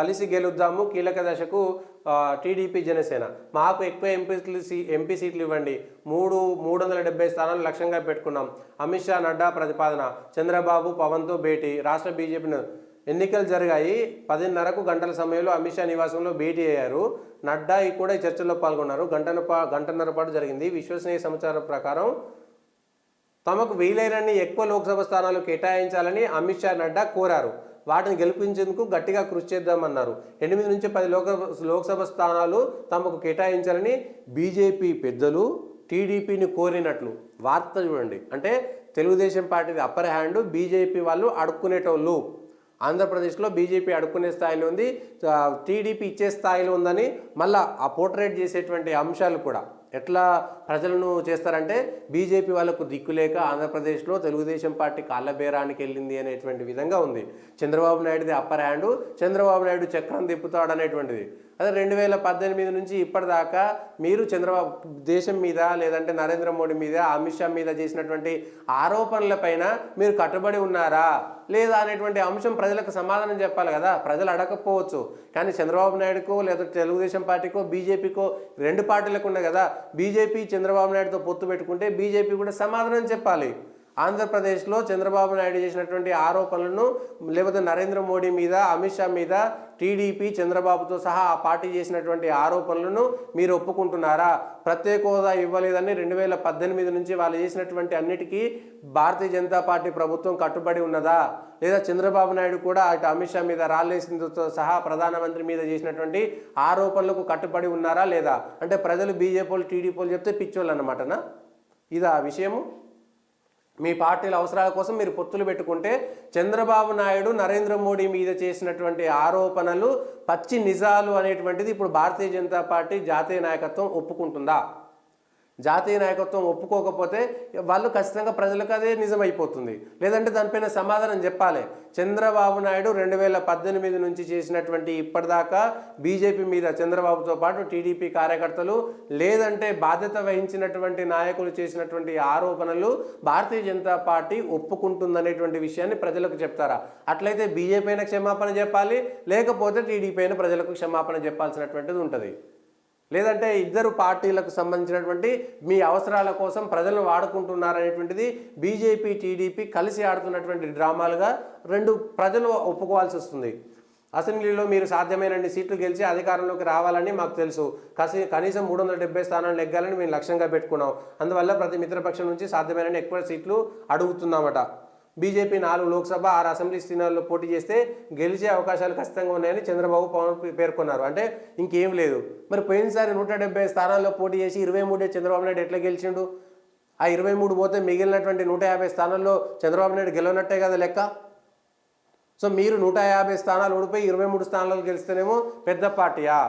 కలిసి గెలుద్దాము కీలక దశకు టీడీపీ జనసేన మాకు ఎక్కువ ఎంపీ సీట్లు ఇవ్వండి 370 స్థానాలు లక్ష్యంగా పెట్టుకున్నాం. అమిత్ షా నడ్డా ప్రతిపాదన. చంద్రబాబు పవన్తో భేటీ. రాష్ట్ర బీజేపీని ఎన్నికలు జరిగాయి. 10:30 గంటల సమయంలో అమిత్ షా నివాసంలో భేటీ అయ్యారు. నడ్డా కూడా ఈ చర్చల్లో పాల్గొన్నారు. గంటన్నర పాటు జరిగింది. విశ్వసనీయ సమాచారం ప్రకారం తమకు వీలైనన్ని ఎక్కువ లోక్సభ స్థానాలు కేటాయించాలని అమిత్ షా నడ్డా కోరారు. వాటిని గెలిపించేందుకు గట్టిగా కృషి చేద్దామన్నారు. 8 నుంచి 10 లోక్సభ స్థానాలు తమకు కేటాయించాలని బీజేపీ పెద్దలు టీడీపీని కోరినట్లు వార్త చూడండి. అంటే తెలుగుదేశం పార్టీది అప్పర్ హ్యాండ్, బీజేపీ వాళ్ళు అడుక్కునేటోళ్ళు. ఆంధ్రప్రదేశ్లో బీజేపీ అడుక్కునే స్థాయిలో ఉంది, టీడీపీ ఇచ్చే స్థాయిలో ఉందని మళ్ళీ ఆ పోర్ట్రేట్ చేసేటువంటి అంశాలు కూడా ఎట్లా ప్రజలను చేస్తారంటే బీజేపీ వాళ్ళకు దిక్కులేక ఆంధ్రప్రదేశ్లో తెలుగుదేశం పార్టీ కాళ్ళబేరానికి వెళ్ళింది అనేటువంటి విధంగా ఉంది. చంద్రబాబు నాయుడుది అప్పర్ హ్యాండ్, చంద్రబాబు నాయుడు చక్రం తిప్పుతాడు అనేటువంటిది. అదే 2018 నుంచి ఇప్పటిదాకా మీరు చంద్రబాబు దేశం మీద లేదంటే నరేంద్ర మోడీ మీద అమిత్ షా మీద చేసినటువంటి ఆరోపణలపైన మీరు కట్టుబడి ఉన్నారా లేదా అనేటువంటి అంశం ప్రజలకు సమాధానం చెప్పాలి కదా. ప్రజలు అడగకపోవచ్చు, కానీ చంద్రబాబు నాయుడుకో లేదా తెలుగుదేశం పార్టీకో బీజేపీకో 2 పార్టీలకు ఉన్నాయి కదా. బీజేపీ చంద్రబాబు నాయుడుతో పొత్తు పెట్టుకుంటే బీజేపీ కూడా సమాధానం చెప్పాలి. ఆంధ్రప్రదేశ్లో చంద్రబాబు నాయుడు చేసినటువంటి ఆరోపణలను లేకపోతే నరేంద్ర మోడీ మీద అమిత్ షా మీద టీడీపీ చంద్రబాబుతో సహా ఆ పార్టీ చేసినటువంటి ఆరోపణలను మీరు ఒప్పుకుంటున్నారా? ప్రత్యేక హోదా ఇవ్వలేదని 2018 నుంచి వాళ్ళు చేసినటువంటి అన్నిటికీ భారతీయ జనతా పార్టీ ప్రభుత్వం కట్టుబడి ఉన్నదా? లేదా చంద్రబాబు నాయుడు కూడా అటు అమిత్ షా మీద రాళ్ళేసిందుతో సహా ప్రధానమంత్రి మీద చేసినటువంటి ఆరోపణలకు కట్టుబడి ఉన్నారా లేదా? అంటే ప్రజలు బీజేపీ టీడీపీ చెప్తే పిచ్చోళ్ళు అన్నమాటనా? ఇదా విషయము? మీ పార్టీల అవసరాల కోసం మీరు పొత్తులు పెట్టుకుంటే చంద్రబాబు నాయుడు నరేంద్ర మోడీ మీద చేసినటువంటి ఆరోపణలు పచ్చి నిజాలు అనేటువంటిది ఇప్పుడు భారతీయ జనతా పార్టీ జాతీయ నాయకత్వం ఒప్పుకుంటుందా? జాతీయ నాయకత్వం ఒప్పుకోకపోతే వాళ్ళు ఖచ్చితంగా ప్రజలకు అదే నిజమైపోతుంది. లేదంటే దానిపైన సమాధానం చెప్పాలి. చంద్రబాబు నాయుడు 2018 నుంచి చేసినటువంటి ఇప్పటిదాకా బీజేపీ మీద చంద్రబాబుతో పాటు టీడీపీ కార్యకర్తలు లేదంటే బాధ్యత వహించినటువంటి నాయకులు చేసినటువంటి ఆరోపణలు భారతీయ జనతా పార్టీ ఒప్పుకుంటుందనేటువంటి విషయాన్ని ప్రజలకు చెప్తారా? అట్లయితే బీజేపీ అయినా క్షమాపణ చెప్పాలి, లేకపోతే టీడీపీ అయినా ప్రజలకు క్షమాపణ చెప్పాల్సినటువంటిది ఉంటుంది. లేదంటే ఇద్దరు పార్టీలకు సంబంధించినటువంటి మీ అవసరాల కోసం ప్రజలను వాడుకుంటున్నారనేటువంటిది బీజేపీ టీడీపీ కలిసి ఆడుతున్నటువంటి డ్రామాలుగా ప్రజలు ఒప్పుకోవాల్సి వస్తుంది. అసెంబ్లీలో మీరు సాధ్యమైనన్ని సీట్లు గెలిచి అధికారంలోకి రావాలని మాకు తెలుసు. కనీసం 370 స్థానాలు నెగ్గాలని మేము లక్ష్యంగా పెట్టుకున్నాం. అందువల్ల ప్రతి మిత్రపక్షం నుంచి సాధ్యమైనన్ని ఎక్కువ సీట్లు అడుగుతున్నామట. బీజేపీ 4 లోక్సభ 6 అసెంబ్లీ స్థానాల్లో పోటీ చేస్తే గెలిచే అవకాశాలు ఖచ్చితంగా ఉన్నాయని చంద్రబాబు పవన్ పేర్కొన్నారు. అంటే ఇంకేం లేదు. మరి పోయినసారి 170 స్థానాల్లో పోటీ చేసి 23 చంద్రబాబు నాయుడు ఎట్లా గెలిచిండు? ఆ 23 పోతే మిగిలినటువంటి 150 స్థానాల్లో చంద్రబాబు నాయుడు గెలవనట్టే కదా లెక్క. సో మీరు 150 స్థానాలు ఓడిపోయి 23 స్థానాలు గెలిస్తేనేమో పెద్ద పార్టీయా?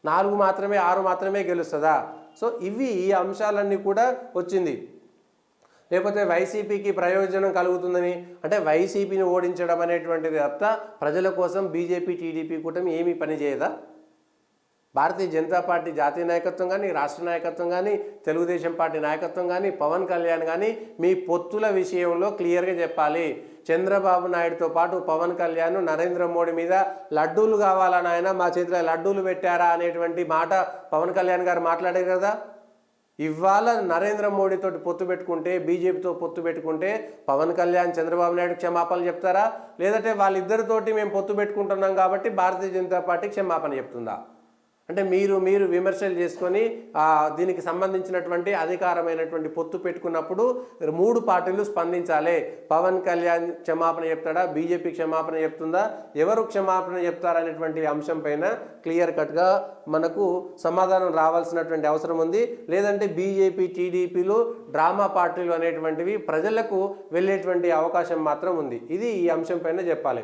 4 మాత్రమే 6 మాత్రమే గెలుస్తుందా? సో ఇవి ఈ అంశాలన్నీ కూడా వచ్చింది. లేకపోతే వైసీపీకి ప్రయోజనం కలుగుతుందని, అంటే వైసీపీని ఓడించడం అనేటువంటిది తప్ప ప్రజల కోసం బీజేపీ టీడీపీ కూటమి ఏమీ పని చేయదా? భారతీయ జనతా పార్టీ జాతీయ నాయకత్వం కానీ, రాష్ట్ర నాయకత్వం కానీ, తెలుగుదేశం పార్టీ నాయకత్వం కానీ, పవన్ కళ్యాణ్ కానీ మీ పొత్తుల విషయంలో క్లియర్గా చెప్పాలి. చంద్రబాబు నాయుడుతో పాటు పవన్ కళ్యాణ్ నరేంద్ర మోడీ మీద లడ్డూలు కావాలని ఆయన మా చేతిలో లడ్డూలు పెట్టారా అనేటువంటి మాట పవన్ కళ్యాణ్ గారు మాట్లాడారు కదా. ఇవాళ నరేంద్ర మోడీతో పొత్తు పెట్టుకుంటే, బీజేపీతో పొత్తు పెట్టుకుంటే పవన్ కళ్యాణ్ చంద్రబాబు నాయుడు క్షమాపణలు చెప్తారా? లేదంటే వాళ్ళిద్దరితోటి మేము పొత్తు పెట్టుకుంటున్నాం కాబట్టి భారతీయ జనతా పార్టీ క్షమాపణ చెప్తుందా? అంటే మీరు విమర్శలు చేసుకొని దీనికి సంబంధించినటువంటి అధికారమైనటువంటి పొత్తు పెట్టుకున్నప్పుడు 3 పార్టీలు స్పందించాలి. పవన్ కళ్యాణ్ క్షమాపణ చెప్తాడా? బీజేపీ క్షమాపణ చెప్తుందా? ఎవరు క్షమాపణ చెప్తారనేటువంటి అంశం పైన క్లియర్ కట్గా మనకు సమాధానం రావాల్సినటువంటి అవసరం ఉంది. లేదంటే బీజేపీ టీడీపీలు డ్రామా పార్టీలు అనేటువంటివి ప్రజలకు వెళ్ళేటువంటి అవకాశం మాత్రం ఉంది. ఇది ఈ అంశం పైన చెప్పాలి.